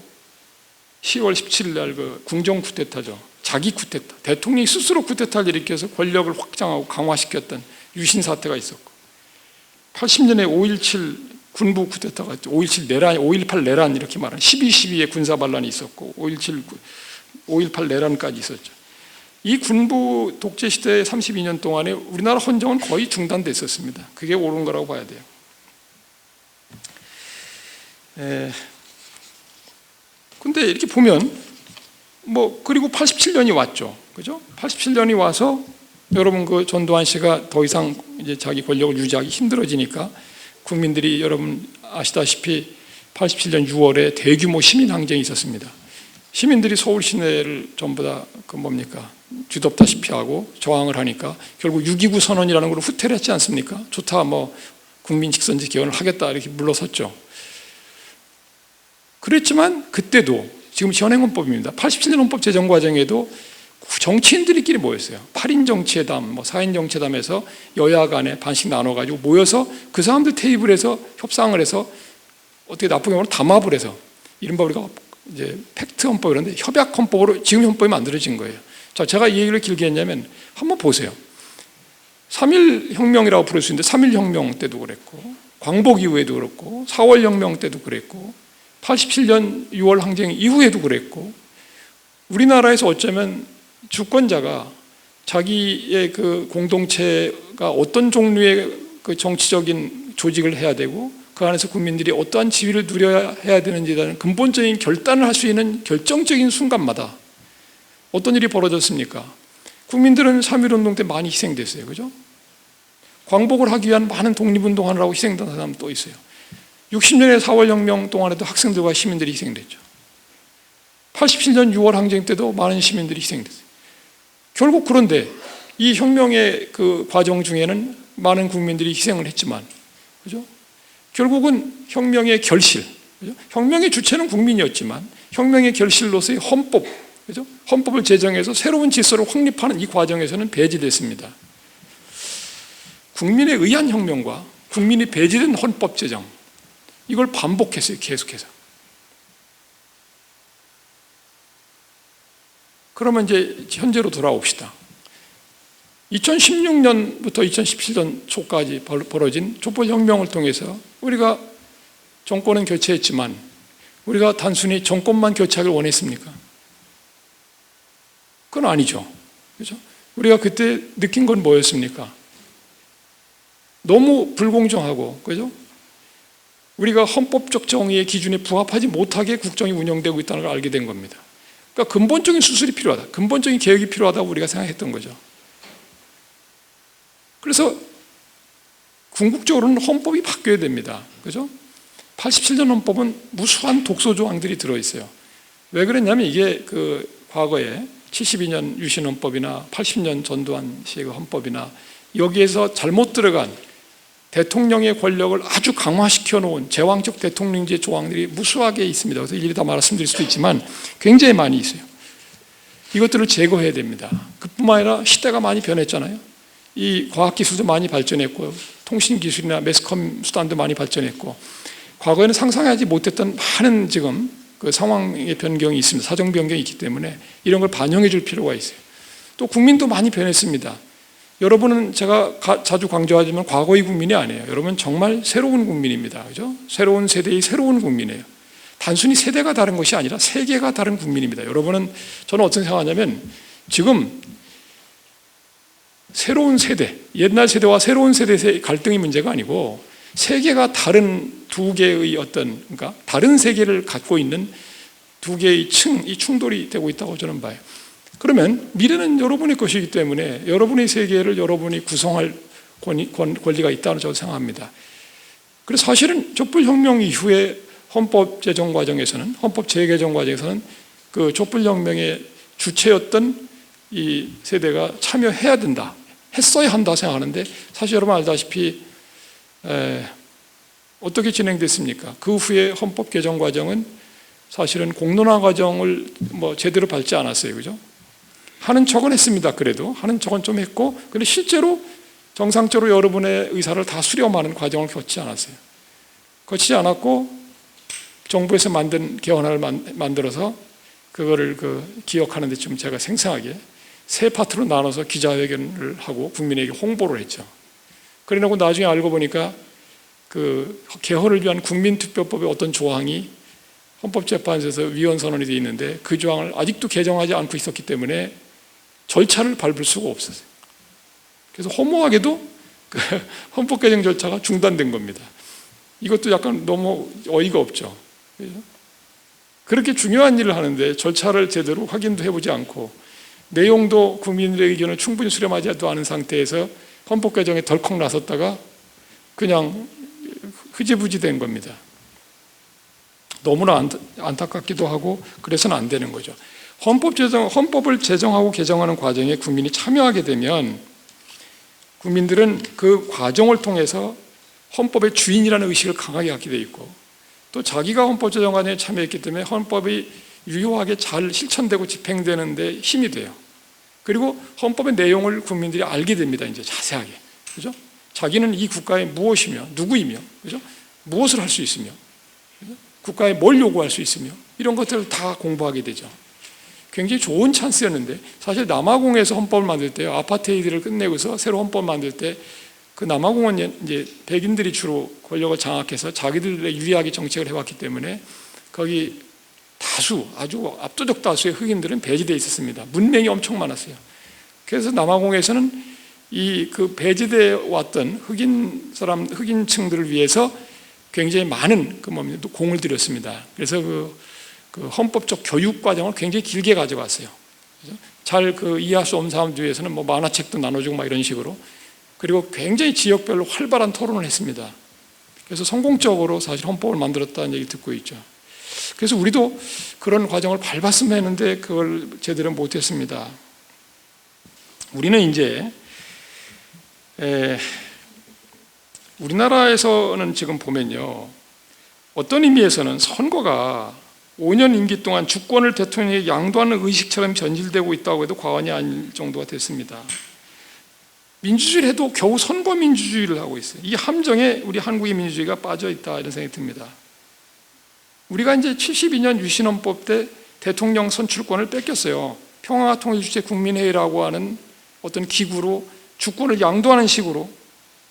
10월 17일 날 그 궁정 쿠데타죠. 자기 쿠데타. 대통령이 스스로 쿠데타를 일으켜서 권력을 확장하고 강화시켰던 유신 사태가 있었고, 80년에 5.17 군부 쿠데타가 있죠. 5.17 내란, 5.18 내란 이렇게 말하는 12.12의 군사 반란이 있었고 5.18 내란까지 있었죠. 이 군부 독재 시대의 32년 동안에 우리나라 헌정은 거의 중단됐었습니다. 그게 옳은 거라고 봐야 돼요. 근데 이렇게 보면 그리고 87년이 왔죠. 그죠? 87년이 와서 여러분 그 전두환 씨가 더 이상 이제 자기 권력을 유지하기 힘들어지니까 국민들이 여러분 아시다시피 87년 6월에 대규모 시민 항쟁이 있었습니다. 시민들이 서울 시내를 전부 다 뒤덮다시피 하고 저항을 하니까 결국 6.29 선언이라는 걸 후퇴를 했지 않습니까? 좋다, 국민 직선제 개헌을 하겠다 이렇게 물러섰죠. 그랬지만 그때도 지금 현행헌법입니다. 87년 헌법 제정 과정에도 정치인들끼리 모였어요. 8인 정치회담, 4인 정치회담에서 여야 간에 반씩 나눠가지고 모여서 그 사람들 테이블에서 협상을 해서 어떻게 나쁘게 말하면 담합을 해서 이른바 우리가 이제 팩트 헌법 이런데 협약 헌법으로 지금 헌법이 만들어진 거예요. 자, 제가 이 얘기를 길게 했냐면 한번 보세요. 3.1 혁명이라고 부를 수 있는데 3.1 혁명 때도 그랬고 광복 이후에도 그렇고 4월 혁명 때도 그랬고 87년 6월 항쟁 이후에도 그랬고 우리나라에서 어쩌면 주권자가 자기의 그 공동체가 어떤 종류의 그 정치적인 조직을 해야 되고 그 안에서 국민들이 어떠한 지위를 누려야 해야 되는지에 대한 근본적인 결단을 할 수 있는 결정적인 순간마다 어떤 일이 벌어졌습니까? 국민들은 3.1운동 때 많이 희생됐어요. 그죠? 광복을 하기 위한 많은 독립운동하느라고 희생된 사람 또 있어요. 60년의 4월 혁명 동안에도 학생들과 시민들이 희생됐죠. 87년 6월 항쟁 때도 많은 시민들이 희생됐어요. 결국 그런데 이 혁명의 그 과정 중에는 많은 국민들이 희생을 했지만, 그죠? 결국은 혁명의 결실, 그죠? 혁명의 주체는 국민이었지만 혁명의 결실로서의 헌법, 그죠? 헌법을 제정해서 새로운 질서를 확립하는 이 과정에서는 배제됐습니다. 국민에 의한 혁명과 국민이 배제된 헌법 제정, 이걸 반복했어요. 계속해서. 그러면 이제 현재로 돌아옵시다. 2016년부터 2017년 초까지 벌어진 촛불혁명을 통해서 우리가 정권은 교체했지만 우리가 단순히 정권만 교체하길 원했습니까? 그건 아니죠. 그죠? 우리가 그때 느낀 건 뭐였습니까? 너무 불공정하고, 그죠? 우리가 헌법적 정의의 기준에 부합하지 못하게 국정이 운영되고 있다는 걸 알게 된 겁니다. 그러니까 근본적인 수술이 필요하다. 근본적인 개혁이 필요하다고 우리가 생각했던 거죠. 그래서 궁극적으로는 헌법이 바뀌어야 됩니다. 그죠? 87년 헌법은 무수한 독소 조항들이 들어있어요. 왜 그랬냐면 이게 그 과거에 72년 유신 헌법이나 80년 전두환 씨의 헌법이나 여기에서 잘못 들어간 대통령의 권력을 아주 강화시켜 놓은 제왕적 대통령제 조항들이 무수하게 있습니다. 그래서 일일이 다 말씀드릴 수도 있지만 굉장히 많이 있어요. 이것들을 제거해야 됩니다. 그뿐만 아니라 시대가 많이 변했잖아요. 이 과학기술도 많이 발전했고 통신기술이나 매스컴 수단도 많이 발전했고 과거에는 상상하지 못했던 많은 지금 그 상황의 변경이 있습니다. 사정 변경이 있기 때문에 이런 걸 반영해 줄 필요가 있어요. 또 국민도 많이 변했습니다. 여러분은 제가 자주 강조하지만 과거의 국민이 아니에요. 여러분 정말 새로운 국민입니다. 그죠? 새로운 세대의 새로운 국민이에요. 단순히 세대가 다른 것이 아니라 세계가 다른 국민입니다. 여러분은 저는 어떤 생각하냐면 지금 새로운 세대, 옛날 세대와 새로운 세대의 갈등이 문제가 아니고 세계가 다른 두 개의 그러니까 다른 세계를 갖고 있는 두 개의 이 충돌이 되고 있다고 저는 봐요. 그러면 미래는 여러분의 것이기 때문에 여러분의 세계를 여러분이 구성할 권리가 있다는 저는 생각합니다. 그래서 사실은 촛불혁명 이후에 헌법 제정 과정에서는, 헌법 재개정 과정에서는 그 촛불혁명의 주체였던 이 세대가 참여해야 된다, 했어야 한다 생각하는데, 사실 여러분 알다시피 어떻게 진행됐습니까? 그 후에 헌법 개정 과정은 사실은 공론화 과정을 제대로 밟지 않았어요, 그죠? 하는 척은 했습니다. 그래도 하는 척은 좀 했고, 근데 실제로 정상적으로 여러분의 의사를 다 수렴하는 과정을 거치지 않았고, 정부에서 만든 개헌안을 만들어서 그거를 기억하는데 좀 제가 생생하게 세 파트로 나눠서 기자회견을 하고 국민에게 홍보를 했죠. 그래놓고 나중에 알고 보니까 그 개헌을 위한 국민투표법의 어떤 조항이 헌법재판소에서 위헌 선언이 되어 있는데 그 조항을 아직도 개정하지 않고 있었기 때문에 절차를 밟을 수가 없었어요. 그래서 허무하게도 그 헌법 개정 절차가 중단된 겁니다. 이것도 약간 너무 어이가 없죠. 그렇게 중요한 일을 하는데 절차를 제대로 확인도 해보지 않고 내용도 국민들의 의견을 충분히 수렴하지도 않은 상태에서 헌법 개정에 덜컥 나섰다가 그냥 흐지부지 된 겁니다. 너무나 안타깝기도 하고 그래서는 안 되는 거죠. 헌법을 제정하고 개정하는 과정에 국민이 참여하게 되면 국민들은 그 과정을 통해서 헌법의 주인이라는 의식을 강하게 갖게 돼 있고, 또 자기가 헌법 제정 과정에 참여했기 때문에 헌법이 유효하게 잘 실천되고 집행되는 데 힘이 돼요. 그리고 헌법의 내용을 국민들이 알게 됩니다. 이제 자세하게. 그죠? 자기는 이 국가의 무엇이며 누구이며, 그죠? 무엇을 할 수 있으며, 그죠? 국가에 뭘 요구할 수 있으며, 이런 것들을 다 공부하게 되죠. 굉장히 좋은 찬스였는데, 사실 남아공에서 헌법을 만들 때, 아파테이드를 끝내고서 새로 헌법을 만들 때 그 남아공은 이제 백인들이 주로 권력을 장악해서 자기들의 유리하게 정책을 해왔기 때문에 거기 다수, 아주 압도적 다수의 흑인들은 배제되어 있었습니다. 문맹이 엄청 많았어요. 그래서 남아공에서는 그 배제되어 왔던 흑인층들을 위해서 굉장히 많은 공을 들였습니다. 그래서 그 헌법적 교육 과정을 굉장히 길게 가져갔어요. 잘 이해할 수 없는 사람들 위해서는 만화책도 나눠주고 막 이런 식으로. 그리고 굉장히 지역별로 활발한 토론을 했습니다. 그래서 성공적으로 사실 헌법을 만들었다는 얘기 듣고 있죠. 그래서 우리도 그런 과정을 밟았으면 했는데 그걸 제대로 못했습니다. 우리는 이제 우리나라에서는 지금 보면요, 어떤 의미에서는 선거가 5년 임기 동안 주권을 대통령에게 양도하는 의식처럼 변질되고 있다고 해도 과언이 아닐 정도가 됐습니다. 민주주의를 해도 겨우 선거 민주주의를 하고 있어요. 이 함정에 우리 한국의 민주주의가 빠져 있다, 이런 생각이 듭니다. 우리가 이제 72년 유신헌법 때 대통령 선출권을 뺏겼어요. 평화통일주체 국민회의라고 하는 어떤 기구로 주권을 양도하는 식으로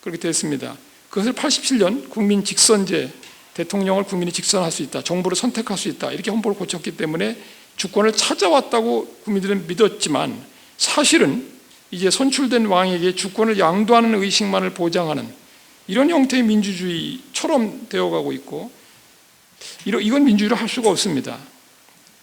그렇게 됐습니다. 그것을 87년 국민직선제, 대통령을 국민이 직선할 수 있다, 정부를 선택할 수 있다, 이렇게 헌법을 고쳤기 때문에 주권을 찾아왔다고 국민들은 믿었지만, 사실은 이제 선출된 왕에게 주권을 양도하는 의식만을 보장하는 이런 형태의 민주주의처럼 되어가고 있고, 이건 민주주의를 할 수가 없습니다.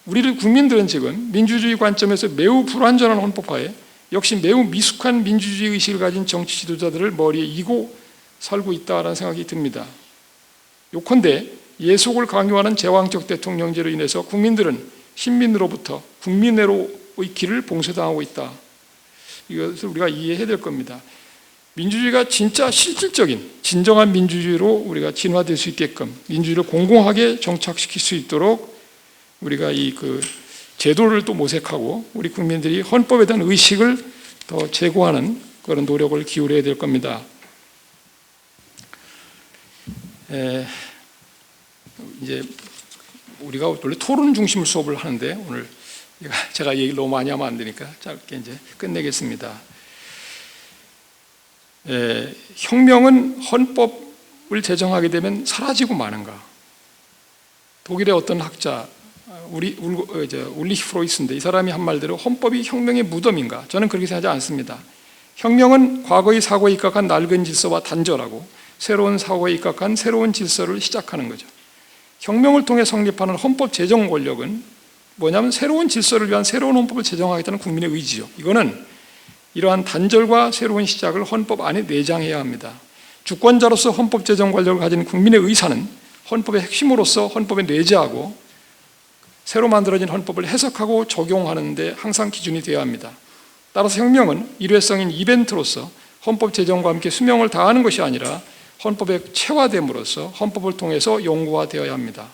국민들은 지금 민주주의 관점에서 매우 불완전한 헌법화에 역시 매우 미숙한 민주주의 의식을 가진 정치 지도자들을 머리에 이고 살고 있다는 생각이 듭니다. 요컨대 예속을 강요하는 제왕적 대통령제로 인해서 국민들은 신민으로부터 국민회로의 길을 봉쇄당하고 있다. 이것을 우리가 이해해야 될 겁니다. 민주주의가 진짜 실질적인 진정한 민주주의로 우리가 진화될 수 있게끔, 민주주의를 공공하게 정착시킬 수 있도록 우리가 제도를 또 모색하고 우리 국민들이 헌법에 대한 의식을 더 제고하는 그런 노력을 기울여야 될 겁니다. 이제 우리가 원래 토론 중심 수업을 하는데 오늘 제가 얘기를 너무 많이 하면 안 되니까 짧게 이제 끝내겠습니다. 혁명은 헌법을 제정하게 되면 사라지고 마는가? 독일의 어떤 학자 울리히 프로이스인데, 이 사람이 한 말대로 헌법이 혁명의 무덤인가? 저는 그렇게 생각하지 않습니다. 혁명은 과거의 사고에 입각한 낡은 질서와 단절하고 새로운 사고에 입각한 새로운 질서를 시작하는 거죠. 혁명을 통해 성립하는 헌법 제정 권력은 뭐냐면 새로운 질서를 위한 새로운 헌법을 제정하겠다는 국민의 의지죠. 이거는 이러한 단절과 새로운 시작을 헌법 안에 내장해야 합니다. 주권자로서 헌법 제정 권력을 가진 국민의 의사는 헌법의 핵심으로서 헌법에 내재하고 새로 만들어진 헌법을 해석하고 적용하는 데 항상 기준이 되어야 합니다. 따라서 혁명은 일회성인 이벤트로서 헌법 제정과 함께 수명을 다하는 것이 아니라 헌법의 체화됨으로써 헌법을 통해서 영구화되어야 합니다.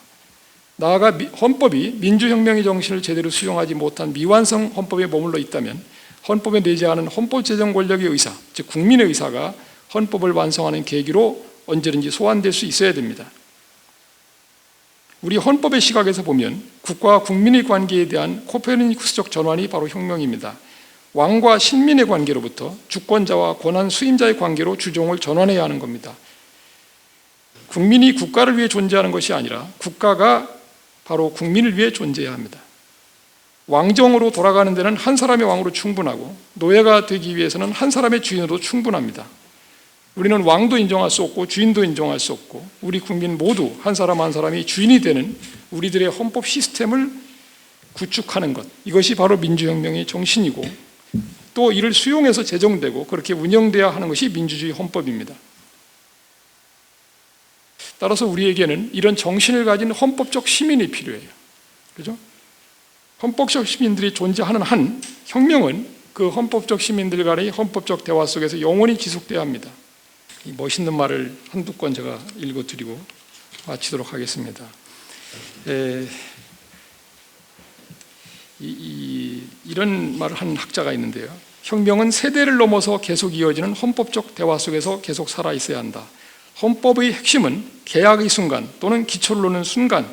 나아가 헌법이 민주혁명의 정신을 제대로 수용하지 못한 미완성 헌법에 머물러 있다면 헌법에 내재하는 헌법 제정 권력의 의사, 즉 국민의 의사가 헌법을 완성하는 계기로 언제든지 소환될 수 있어야 됩니다. 우리 헌법의 시각에서 보면 국가와 국민의 관계에 대한 코페르니쿠스적 전환이 바로 혁명입니다. 왕과 신민의 관계로부터 주권자와 권한 수임자의 관계로 주종을 전환해야 하는 겁니다. 국민이 국가를 위해 존재하는 것이 아니라 국가가 바로 국민을 위해 존재해야 합니다. 왕정으로 돌아가는 데는 한 사람의 왕으로 충분하고 노예가 되기 위해서는 한 사람의 주인으로 충분합니다. 우리는 왕도 인정할 수 없고 주인도 인정할 수 없고 우리 국민 모두 한 사람 한 사람이 주인이 되는 우리들의 헌법 시스템을 구축하는 것, 이것이 바로 민주혁명의 정신이고 또 이를 수용해서 제정되고 그렇게 운영돼야 하는 것이 민주주의 헌법입니다. 따라서 우리에게는 이런 정신을 가진 헌법적 시민이 필요해요. 그죠? 헌법적 시민들이 존재하는 한 혁명은 그 헌법적 시민들 간의 헌법적 대화 속에서 영원히 지속돼야 합니다. 이 멋있는 말을 한두 건 제가 읽어드리고 마치도록 하겠습니다. 이런 말을 한 학자가 있는데요. 혁명은 세대를 넘어서 계속 이어지는 헌법적 대화 속에서 계속 살아있어야 한다. 헌법의 핵심은 개혁의 순간 또는 기초를 놓는 순간,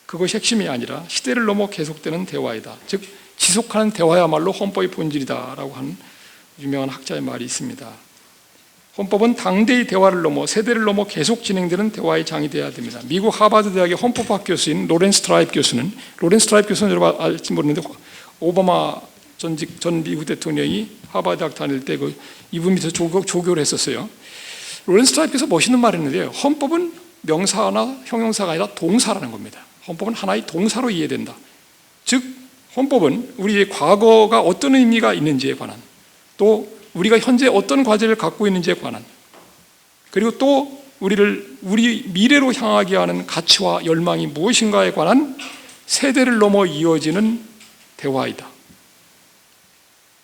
그것이 핵심이 아니라 시대를 넘어 계속되는 대화이다. 즉 지속하는 대화야말로 헌법의 본질이다라고 하는 유명한 학자의 말이 있습니다. 헌법은 당대의 대화를 넘어 세대를 넘어 계속 진행되는 대화의 장이 되어야 됩니다. 미국 하버드 대학의 헌법학 교수인 로렌스 트라입 교수는 여러분 알지 모르는데 오바마 전 미국 대통령이 하버드 대학 다닐 때 이분 밑에서 조교를 했었어요. 로렌스 트라입께서 멋있는 말을 했는데요. 헌법은 명사나 형용사가 아니라 동사라는 겁니다. 헌법은 하나의 동사로 이해된다. 즉 헌법은 우리의 과거가 어떤 의미가 있는지에 관한, 또 우리가 현재 어떤 과제를 갖고 있는지에 관한, 그리고 또 우리 미래로 향하게 하는 가치와 열망이 무엇인가에 관한 세대를 넘어 이어지는 대화이다.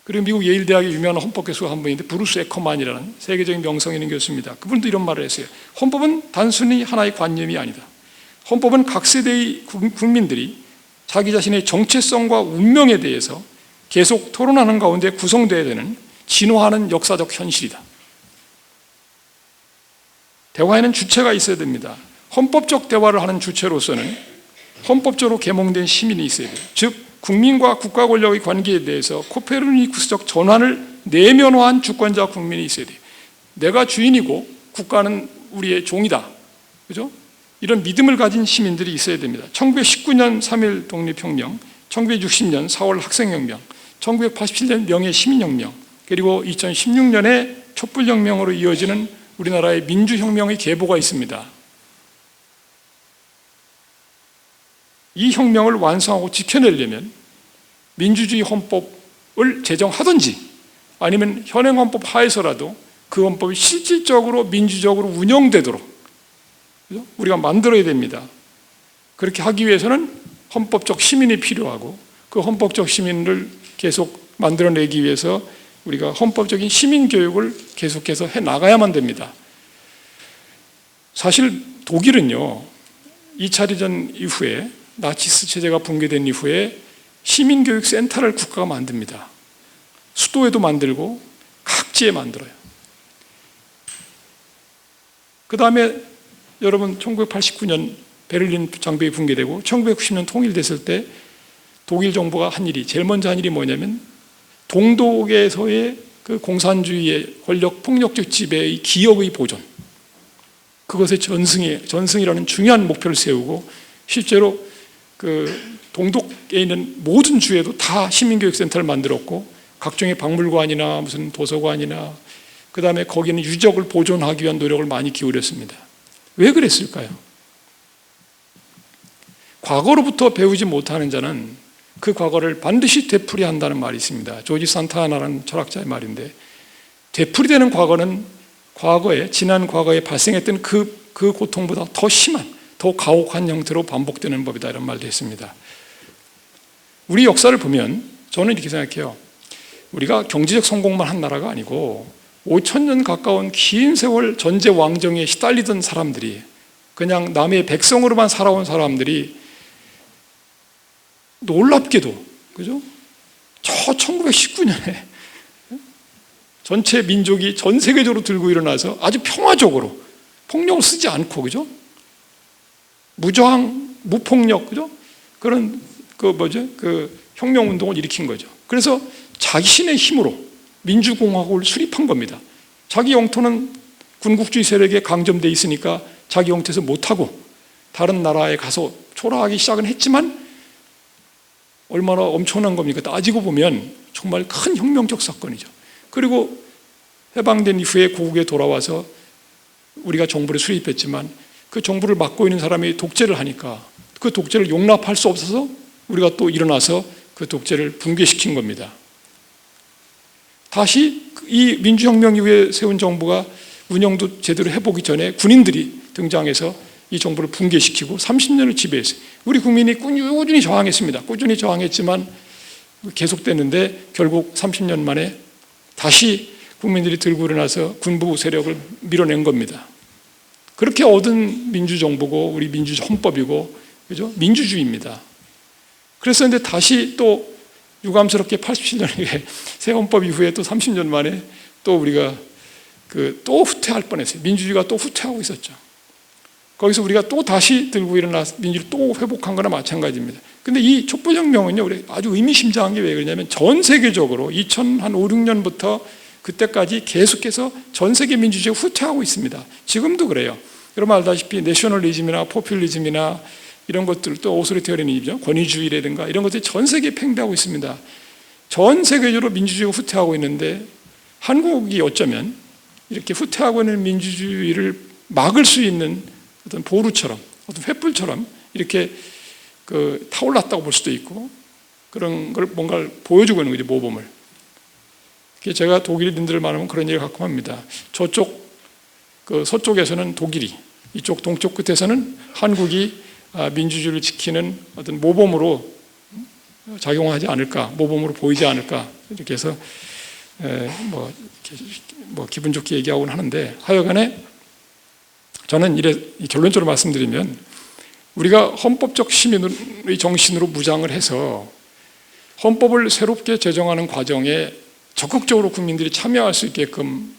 그리고 미국 예일대학의 유명한 헌법 교수가 한 분인데 브루스 에커만이라는 세계적인 명성 있는 교수입니다. 그분도 이런 말을 했어요. 헌법은 단순히 하나의 관념이 아니다. 헌법은 각 세대의 국민들이 자기 자신의 정체성과 운명에 대해서 계속 토론하는 가운데 구성되어야 되는 진화하는 역사적 현실이다. 대화에는 주체가 있어야 됩니다. 헌법적 대화를 하는 주체로서는 헌법적으로 계몽된 시민이 있어야 돼요. 즉 국민과 국가 권력의 관계에 대해서 코페르니쿠스적 전환을 내면화한 주권자 국민이 있어야 돼요. 내가 주인이고 국가는 우리의 종이다. 그죠? 이런 믿음을 가진 시민들이 있어야 됩니다. 1919년 3.1 독립혁명, 1960년 4월 학생혁명, 1987년 명예 시민혁명, 그리고 2016년에 촛불혁명으로 이어지는 우리나라의 민주혁명의 계보가 있습니다. 이 혁명을 완성하고 지켜내려면 민주주의 헌법을 제정하든지 아니면 현행 헌법 하에서라도 그 헌법이 실질적으로 민주적으로 운영되도록 우리가 만들어야 됩니다. 그렇게 하기 위해서는 헌법적 시민이 필요하고 그 헌법적 시민을 계속 만들어내기 위해서 우리가 헌법적인 시민교육을 계속해서 해나가야만 됩니다. 사실 독일은요, 2차 대전 이후에 나치스 체제가 붕괴된 이후에 시민교육센터를 국가가 만듭니다. 수도에도 만들고 각지에 만들어요. 그 다음에 여러분 1989년 베를린 장벽이 붕괴되고 1990년 통일됐을 때 독일 정부가 한 일이, 제일 먼저 한 일이 뭐냐면 동독에서의 그 공산주의의 권력 폭력적 지배의 기업의 보존, 그것의 전승이라는 중요한 목표를 세우고 실제로 그 동독에 있는 모든 주에도 다 시민교육센터를 만들었고 각종의 박물관이나 무슨 도서관이나 그 다음에 거기는 유적을 보존하기 위한 노력을 많이 기울였습니다. 왜 그랬을까요? 과거로부터 배우지 못하는 자는 그 과거를 반드시 되풀이한다는 말이 있습니다. 조지 산타나라는 철학자의 말인데, 되풀이되는 과거는 과거에, 지난 과거에 발생했던 그 고통보다 더 심한, 더 가혹한 형태로 반복되는 법이다, 이런 말도 했습니다. 우리 역사를 보면 저는 이렇게 생각해요. 우리가 경제적 성공만 한 나라가 아니고 5,000년 가까운 긴 세월 전제 왕정에 시달리던 사람들이, 그냥 남의 백성으로만 살아온 사람들이 놀랍게도, 그죠? 저 1919년에 전체 민족이 전 세계적으로 들고 일어나서 아주 평화적으로 폭력을 쓰지 않고, 그죠? 무저항, 무폭력, 그죠? 그런 혁명 운동을 일으킨 거죠. 그래서 자신의 힘으로 민주공화국을 수립한 겁니다. 자기 영토는 군국주의 세력에 강점되어 있으니까 자기 영토에서 못하고 다른 나라에 가서 초라하기 시작은 했지만 얼마나 엄청난 겁니까? 따지고 보면 정말 큰 혁명적 사건이죠. 그리고 해방된 이후에 고국에 돌아와서 우리가 정부를 수립했지만 그 정부를 맡고 있는 사람이 독재를 하니까 그 독재를 용납할 수 없어서 우리가 또 일어나서 그 독재를 붕괴시킨 겁니다. 다시 이 민주혁명 이후에 세운 정부가 운영도 제대로 해보기 전에 군인들이 등장해서 이 정부를 붕괴시키고 30년을 지배했어요. 우리 국민이 꾸준히 저항했습니다. 꾸준히 저항했지만 계속됐는데 결국 30년 만에 다시 국민들이 들고 일어나서 군부 세력을 밀어낸 겁니다. 그렇게 얻은 민주정부고 우리 헌법이고, 그죠? 민주주의입니다. 그래서 근데 다시 또 유감스럽게 87년에 새 헌법 이후에 또 30년 만에 또 우리가 또 후퇴할 뻔했어요. 민주주의가 또 후퇴하고 있었죠. 거기서 우리가 또 다시 들고 일어나 민주를 또 회복한 거나 마찬가지입니다. 근데 이 촛불혁명은요, 우리 아주 의미심장한 게 왜 그러냐면 전 세계적으로 2005, 6년부터 그때까지 계속해서 전 세계 민주주의가 후퇴하고 있습니다. 지금도 그래요. 여러분 알다시피 내셔널리즘이나 포퓰리즘이나 이런 것들, 또 오소리테리언이죠, 권위주의라든가 이런 것들이 전 세계에 팽배하고 있습니다. 전 세계적으로 민주주의가 후퇴하고 있는데 한국이 어쩌면 이렇게 후퇴하고 있는 민주주의를 막을 수 있는 어떤 보루처럼, 어떤 횃불처럼 이렇게 타올랐다고 볼 수도 있고, 그런 걸 뭔가를 보여주고 있는 거죠, 모범을. 제가 독일인들을 만나면 그런 얘기를 가끔 합니다. 저쪽 서쪽에서는 독일이, 이쪽 동쪽 끝에서는 한국이 민주주의를 지키는 어떤 모범으로 작용하지 않을까, 모범으로 보이지 않을까, 이렇게 해서 기분 좋게 얘기하곤 하는데, 하여간에 저는 결론적으로 말씀드리면 우리가 헌법적 시민의 정신으로 무장을 해서 헌법을 새롭게 제정하는 과정에 적극적으로 국민들이 참여할 수 있게끔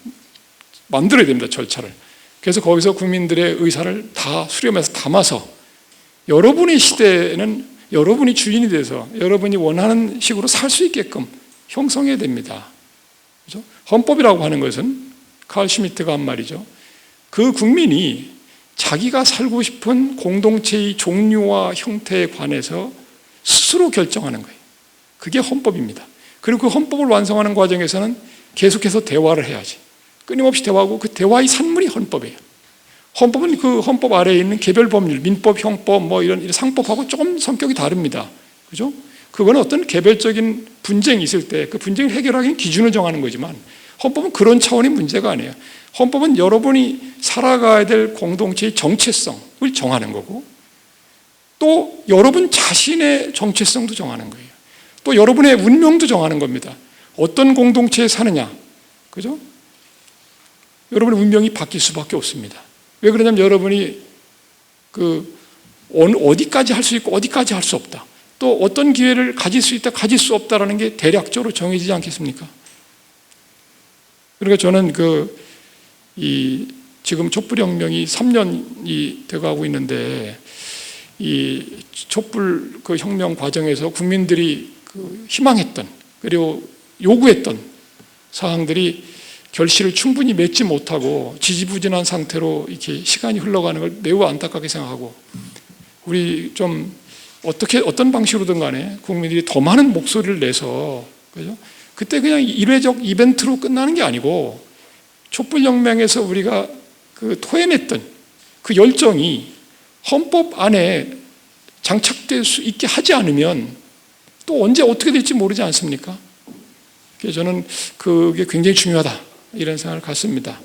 만들어야 됩니다, 절차를. 그래서 거기서 국민들의 의사를 다 수렴해서 담아서 여러분의 시대에는 여러분이 주인이 돼서 여러분이 원하는 식으로 살 수 있게끔 형성해야 됩니다. 그렇죠? 헌법이라고 하는 것은 칼 슈미트가 한 말이죠. 그 국민이 자기가 살고 싶은 공동체의 종류와 형태에 관해서 스스로 결정하는 거예요. 그게 헌법입니다. 그리고 그 헌법을 완성하는 과정에서는 계속해서 대화를 해야지. 끊임없이 대화하고 그 대화의 산물이 헌법이에요. 헌법은 그 헌법 아래에 있는 개별 법률, 민법, 형법, 이런 상법하고 조금 성격이 다릅니다. 그죠? 그거는 어떤 개별적인 분쟁이 있을 때 그 분쟁을 해결하기는 기준을 정하는 거지만 헌법은 그런 차원의 문제가 아니에요. 헌법은 여러분이 살아가야 될 공동체의 정체성을 정하는 거고, 또 여러분 자신의 정체성도 정하는 거예요. 또 여러분의 운명도 정하는 겁니다. 어떤 공동체에 사느냐, 그죠? 여러분의 운명이 바뀔 수밖에 없습니다. 왜 그러냐면 여러분이 어디까지 할 수 있고 어디까지 할 수 없다, 또 어떤 기회를 가질 수 있다, 가질 수 없다라는 게 대략적으로 정해지지 않겠습니까? 그러니까 저는 지금 촛불혁명이 3년이 돼가고 있는데, 이 촛불 혁명 과정에서 국민들이 희망했던, 그리고 요구했던 사항들이 결실을 충분히 맺지 못하고 지지부진한 상태로 이렇게 시간이 흘러가는 걸 매우 안타깝게 생각하고, 우리 좀 어떤 방식으로든 간에 국민들이 더 많은 목소리를 내서, 그죠? 그때 그냥 일회적 이벤트로 끝나는 게 아니고 촛불혁명에서 우리가 토해냈던 그 열정이 헌법 안에 장착될 수 있게 하지 않으면 또 언제 어떻게 될지 모르지 않습니까? 그래서 저는 그게 굉장히 중요하다 이런 생각을 갖습니다.